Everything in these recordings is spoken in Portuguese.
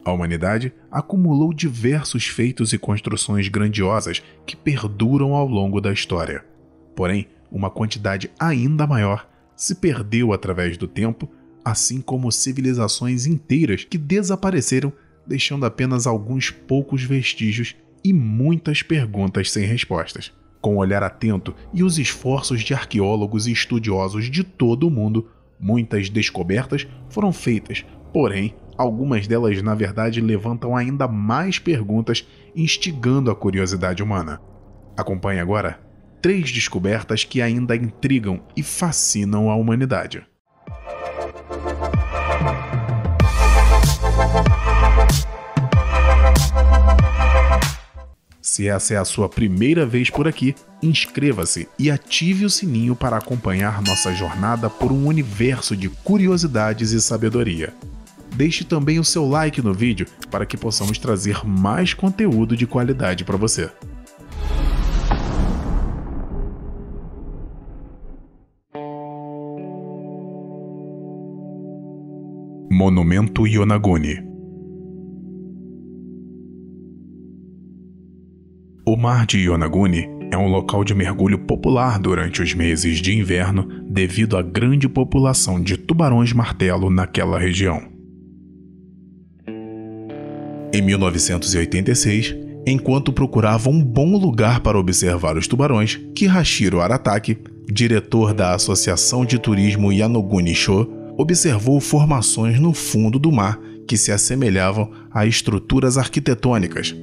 A humanidade acumulou diversos feitos e construções grandiosas que perduram ao longo da história. Porém, uma quantidade ainda maior se perdeu através do tempo, assim como civilizações inteiras que desapareceram, deixando apenas alguns poucos vestígios e muitas perguntas sem respostas. Com o olhar atento e os esforços de arqueólogos e estudiosos de todo o mundo, muitas descobertas foram feitas, porém, algumas delas na verdade levantam ainda mais perguntas, instigando a curiosidade humana. Acompanhe agora 3 descobertas que ainda intrigam e fascinam a humanidade. Se essa é a sua primeira vez por aqui, inscreva-se e ative o sininho para acompanhar nossa jornada por um universo de curiosidades e sabedoria. Deixe também o seu like no vídeo para que possamos trazer mais conteúdo de qualidade para você. Monumento Yonaguni. O Mar de Yonaguni é um local de mergulho popular durante os meses de inverno devido à grande população de tubarões-martelo naquela região. Em 1986, enquanto procurava um bom lugar para observar os tubarões, Kihachiro Arataki, diretor da Associação de Turismo Yanoguni-sho, observou formações no fundo do mar que se assemelhavam a estruturas arquitetônicas.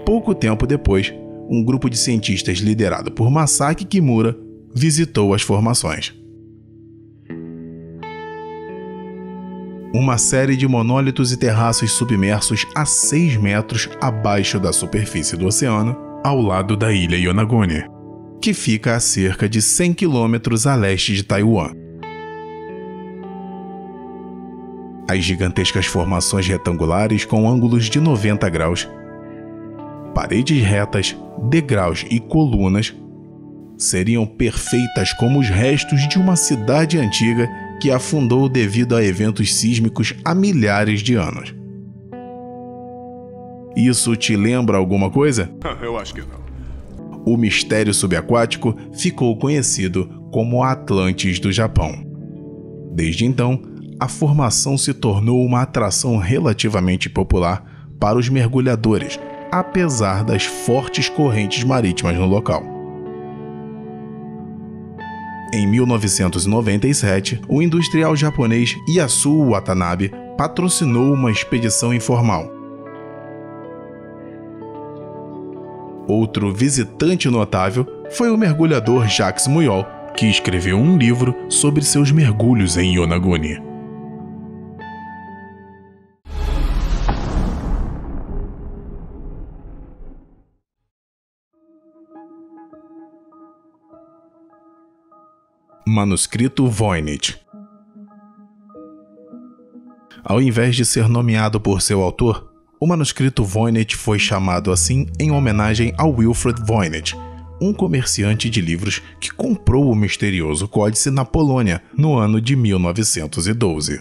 Pouco tempo depois, um grupo de cientistas liderado por Masaki Kimura visitou as formações. Uma série de monólitos e terraços submersos a 6 metros abaixo da superfície do oceano, ao lado da ilha Yonaguni, que fica a cerca de 100 quilômetros a leste de Taiwan. As gigantescas formações retangulares com ângulos de 90 graus, paredes retas, degraus e colunas seriam perfeitas como os restos de uma cidade antiga que afundou devido a eventos sísmicos há milhares de anos. Isso te lembra alguma coisa? Eu acho que não. O mistério subaquático ficou conhecido como Atlantis do Japão. Desde então, a formação se tornou uma atração relativamente popular para os mergulhadores, apesar das fortes correntes marítimas no local. Em 1997, o industrial japonês Yasuo Watanabe patrocinou uma expedição informal. Outro visitante notável foi o mergulhador Jacques Muyol, que escreveu um livro sobre seus mergulhos em Yonaguni. Manuscrito Voynich. Ao invés de ser nomeado por seu autor, o manuscrito Voynich foi chamado assim em homenagem a Wilfred Voynich, um comerciante de livros que comprou o misterioso códice na Polônia no ano de 1912.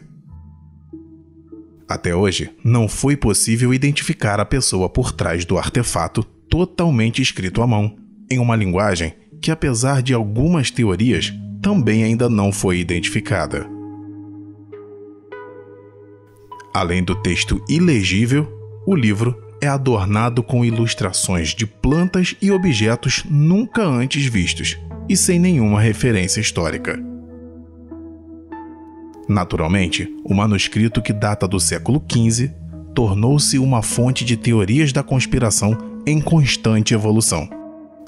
Até hoje, não foi possível identificar a pessoa por trás do artefato totalmente escrito à mão, em uma linguagem que, apesar de algumas teorias, também ainda não foi identificada. Além do texto ilegível, o livro é adornado com ilustrações de plantas e objetos nunca antes vistos e sem nenhuma referência histórica. Naturalmente, o manuscrito, que data do século XV, tornou-se uma fonte de teorias da conspiração em constante evolução.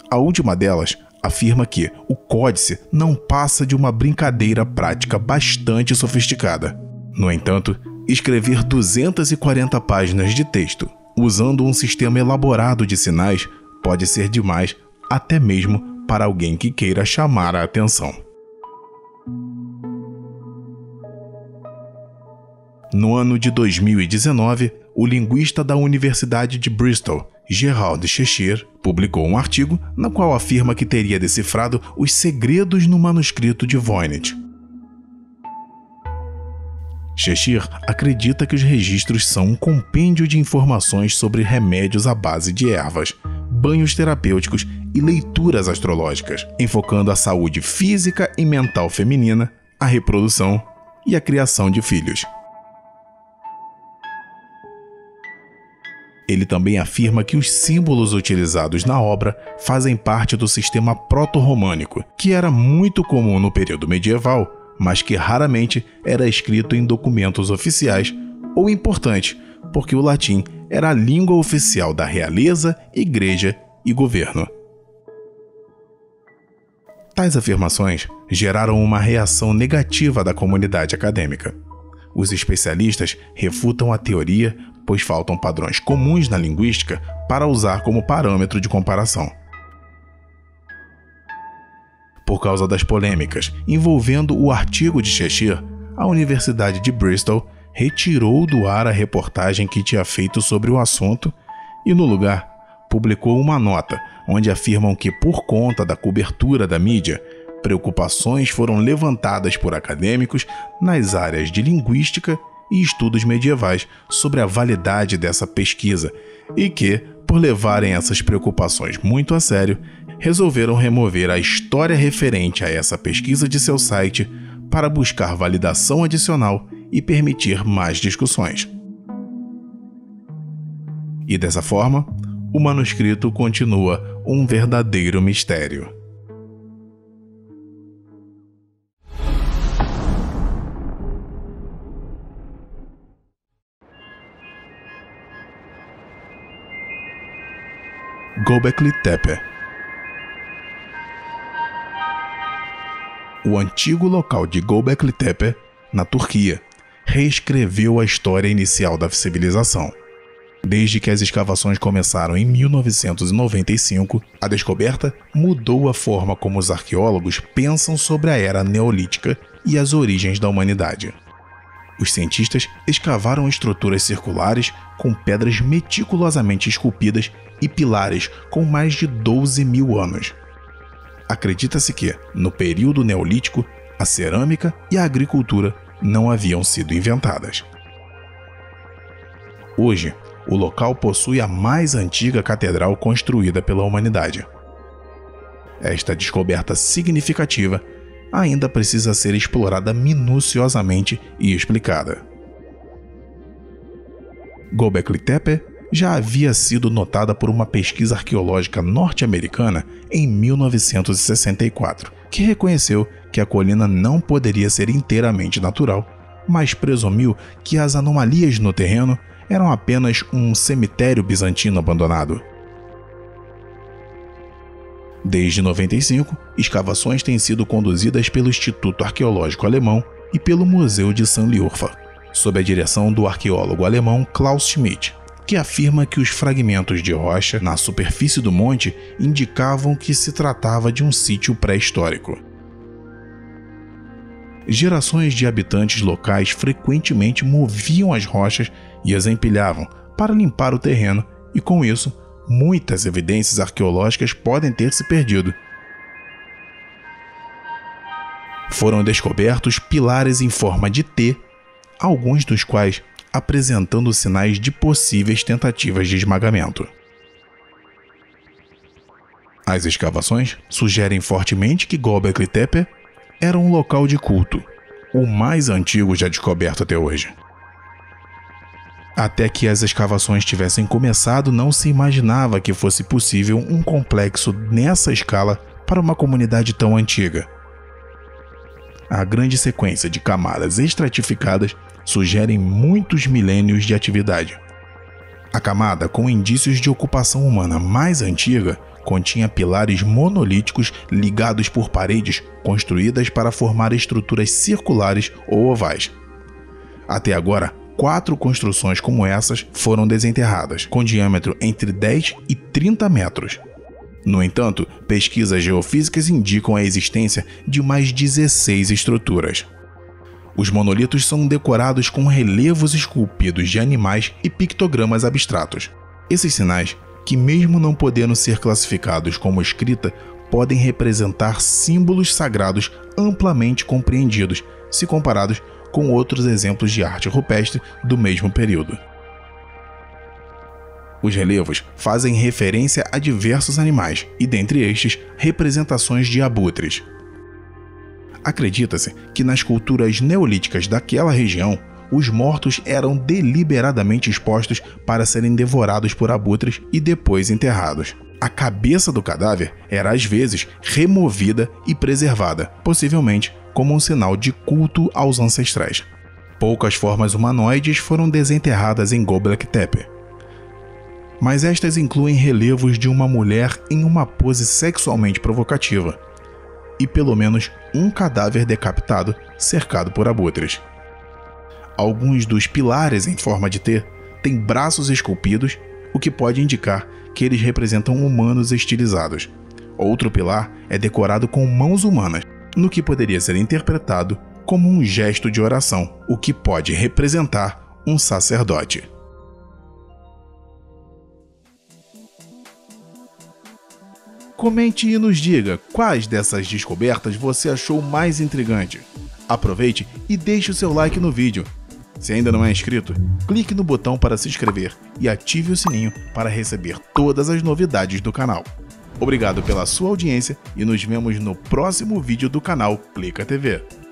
A última delas afirma que o códice não passa de uma brincadeira prática bastante sofisticada. No entanto, escrever 240 páginas de texto usando um sistema elaborado de sinais pode ser demais, até mesmo para alguém que queira chamar a atenção. No ano de 2019, o linguista da Universidade de Bristol, Gerald Cheshire, publicou um artigo no qual afirma que teria decifrado os segredos no manuscrito de Voynich. Cheshire acredita que os registros são um compêndio de informações sobre remédios à base de ervas, banhos terapêuticos e leituras astrológicas, enfocando a saúde física e mental feminina, a reprodução e a criação de filhos. Ele também afirma que os símbolos utilizados na obra fazem parte do sistema proto-românico, que era muito comum no período medieval, mas que raramente era escrito em documentos oficiais ou importantes, porque o latim era a língua oficial da realeza, igreja e governo. Tais afirmações geraram uma reação negativa da comunidade acadêmica. Os especialistas refutam a teoria, pois faltam padrões comuns na linguística para usar como parâmetro de comparação. Por causa das polêmicas envolvendo o artigo de Cheshire, a Universidade de Bristol retirou do ar a reportagem que tinha feito sobre o assunto e, no lugar, publicou uma nota onde afirmam que, por conta da cobertura da mídia, preocupações foram levantadas por acadêmicos nas áreas de linguística e estudos medievais sobre a validade dessa pesquisa e que, por levarem essas preocupações muito a sério, resolveram remover a história referente a essa pesquisa de seu site para buscar validação adicional e permitir mais discussões. E dessa forma, o manuscrito continua um verdadeiro mistério. Göbekli Tepe. O antigo local de Göbekli Tepe, na Turquia, reescreveu a história inicial da civilização. Desde que as escavações começaram em 1995, a descoberta mudou a forma como os arqueólogos pensam sobre a era neolítica e as origens da humanidade. Os cientistas escavaram estruturas circulares com pedras meticulosamente esculpidas e pilares com mais de 12 mil anos. Acredita-se que, no período neolítico, a cerâmica e a agricultura não haviam sido inventadas. Hoje, o local possui a mais antiga catedral construída pela humanidade. Esta descoberta significativa ainda precisa ser explorada minuciosamente e explicada. Göbekli Tepe já havia sido notada por uma pesquisa arqueológica norte-americana em 1964, que reconheceu que a colina não poderia ser inteiramente natural, mas presumiu que as anomalias no terreno eram apenas um cemitério bizantino abandonado. Desde 95, escavações têm sido conduzidas pelo Instituto Arqueológico Alemão e pelo Museu de Sanliurfa, sob a direção do arqueólogo alemão Klaus Schmidt, que afirma que os fragmentos de rocha na superfície do monte indicavam que se tratava de um sítio pré-histórico. Gerações de habitantes locais frequentemente moviam as rochas e as empilhavam para limpar o terreno e, com isso, muitas evidências arqueológicas podem ter se perdido. Foram descobertos pilares em forma de T, alguns dos quais apresentando sinais de possíveis tentativas de esmagamento. As escavações sugerem fortemente que Göbekli Tepe era um local de culto, o mais antigo já descoberto até hoje. Até que as escavações tivessem começado, não se imaginava que fosse possível um complexo nessa escala para uma comunidade tão antiga. A grande sequência de camadas estratificadas sugerem muitos milênios de atividade. A camada com indícios de ocupação humana mais antiga continha pilares monolíticos ligados por paredes construídas para formar estruturas circulares ou ovais. Até agora, 4 construções como essas foram desenterradas, com diâmetro entre 10 e 30 metros. No entanto, pesquisas geofísicas indicam a existência de mais 16 estruturas. Os monolitos são decorados com relevos esculpidos de animais e pictogramas abstratos. Esses sinais, que mesmo não podendo ser classificados como escrita, podem representar símbolos sagrados amplamente compreendidos, se comparados com outros exemplos de arte rupestre do mesmo período. Os relevos fazem referência a diversos animais, e dentre estes, representações de abutres. Acredita-se que nas culturas neolíticas daquela região, os mortos eram deliberadamente expostos para serem devorados por abutres e depois enterrados. A cabeça do cadáver era às vezes removida e preservada, possivelmente como um sinal de culto aos ancestrais. Poucas formas humanoides foram desenterradas em Göbekli Tepe, mas estas incluem relevos de uma mulher em uma pose sexualmente provocativa e pelo menos um cadáver decapitado cercado por abutres. Alguns dos pilares em forma de T têm braços esculpidos, o que pode indicar que eles representam humanos estilizados. Outro pilar é decorado com mãos humanas, no que poderia ser interpretado como um gesto de oração, o que pode representar um sacerdote. Comente e nos diga quais dessas descobertas você achou mais intrigante. Aproveite e deixe o seu like no vídeo. Se ainda não é inscrito, clique no botão para se inscrever e ative o sininho para receber todas as novidades do canal. Obrigado pela sua audiência e nos vemos no próximo vídeo do canal Plica TV.